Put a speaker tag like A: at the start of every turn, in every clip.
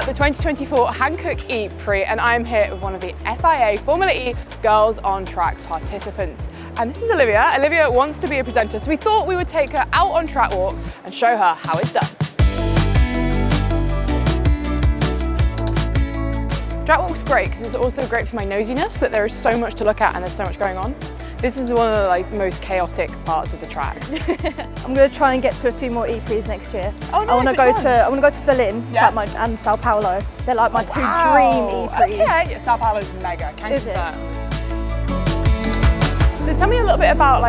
A: the 2024 Hankook E Prix, and I'm here with one of the FIA Formula E Girls on Track participants. And this is Olivia. Olivia wants to be a presenter, so we thought we would take her out on track walk and show her how it's done. Track walk's great because it's also great for my nosiness, but there is so much to look at and there's so much going on. This is one of the most chaotic parts of the track.
B: I'm going to try and get to a few more E Prix next year.
A: Oh, nice.
B: I want to go to Berlin and Sao Paulo. They're like my two dream E Prix.
A: Okay, yeah, Sao Paulo's mega.
B: Is it?
A: So tell me a little bit about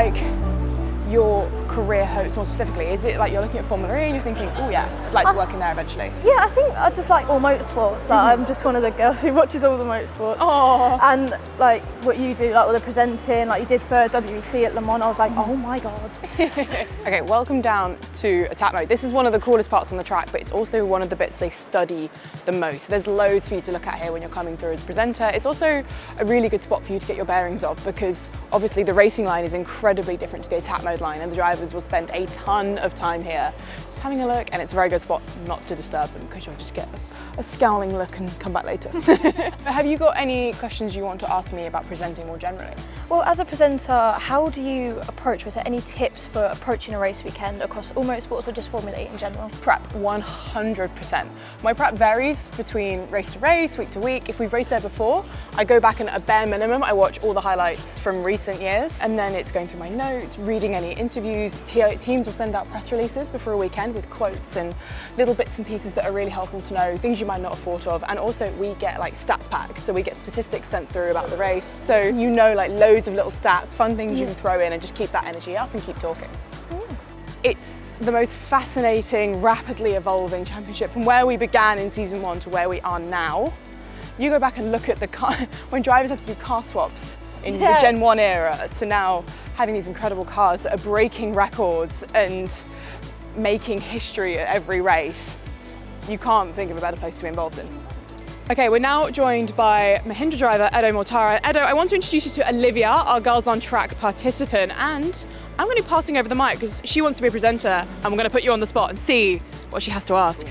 A: your career hopes more specifically. Is it like you're looking at Formula E and you're thinking, oh yeah, I'd like to work in there eventually?
B: Yeah, I think I just like all motorsports. I'm just one of the girls who watches all the motorsports.
A: Oh.
B: And like what you do, like all the presenting, like you did for WEC at Le Mans, I was like, oh my God.
A: Okay, welcome down to attack mode. This is one of the coolest parts on the track, but it's also one of the bits they study the most. There's loads for you to look at here when you're coming through as a presenter. It's also a really good spot for you to get your bearings of because obviously the racing line is incredibly different to the attack mode line and the drivers will spend a ton of time here just having a look, and it's a very good spot not to disturb them because you'll just get a scowling look and come back later. Have you got any questions you want to ask me about presenting more generally?
B: Well, as a presenter, how do you approach? Was there any tips for approaching a race weekend across all motorsports or just Formula E in general?
A: Prep, 100%. My prep varies between race to race, week to week. If we've raced there before, I go back and at a bare minimum, I watch all the highlights from recent years, and then it's going through my notes, reading any interviews. Teams will send out press releases before a weekend with quotes and little bits and pieces that are really helpful to know, things you might not have thought of. And also we get stats packs, so we get statistics sent through about the race. So you know loads of little stats, fun things you can throw in and just keep that energy up and keep talking. It's the most fascinating, rapidly evolving championship from where we began in season 1 to where we are now. You go back and look at when drivers had to do car swaps in the Gen 1 era to now having these incredible cars that are breaking records and making history at every race. You can't think of a better place to be involved in. Okay, we're now joined by Mahindra driver Edoardo Mortara. Edo, I want to introduce you to Olivia, our Girls on Track participant, and I'm going to be passing over the mic because she wants to be a presenter and we're going to put you on the spot and see what she has to ask.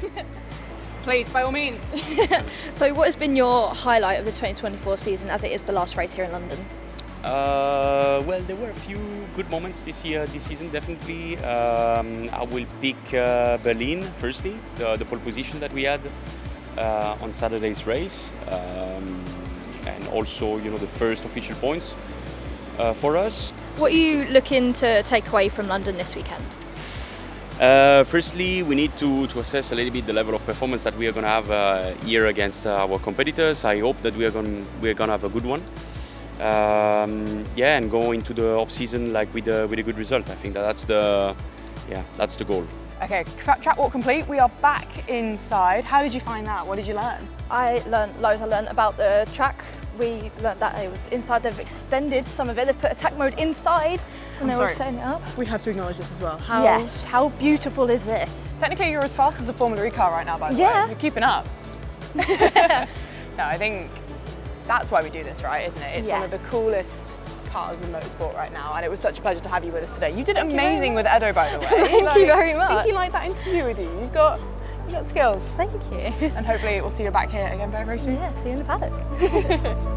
A: Please, by all means.
B: So what has been your highlight of the 2024 season as it is the last race here in London?
C: Well, there were a few good moments this season, definitely. I will pick Berlin, firstly, the pole position that we had on Saturday's race, and also, the first official points for us.
B: What are you looking to take away from London this weekend?
C: Firstly, we need to assess a little bit the level of performance that we are going to have here against our competitors. I hope that we're going to have a good one. And go into the off-season with a good result. I think that's the goal.
A: Okay, track walk complete. We are back inside. How did you find that? What did you learn?
B: I learned loads. I learned about the track. We learned that it was inside. They've extended some of it. They've put attack mode inside and they're all setting it up.
A: We have to acknowledge this as well.
B: Yes, how beautiful is this?
A: Technically you're as fast as a Formula E car right now, by the way. You're keeping up. No, I think that's why we do this, right, isn't it? It's one of the coolest cars in motorsport right now, and it was such a pleasure to have you with us today. You did amazing with Edo, by the way.
B: Thank you very much.
A: I think he liked that interview with you. You've got skills.
B: Thank you.
A: And hopefully we'll see you back here again very, very soon.
B: Yeah, see you in the paddock.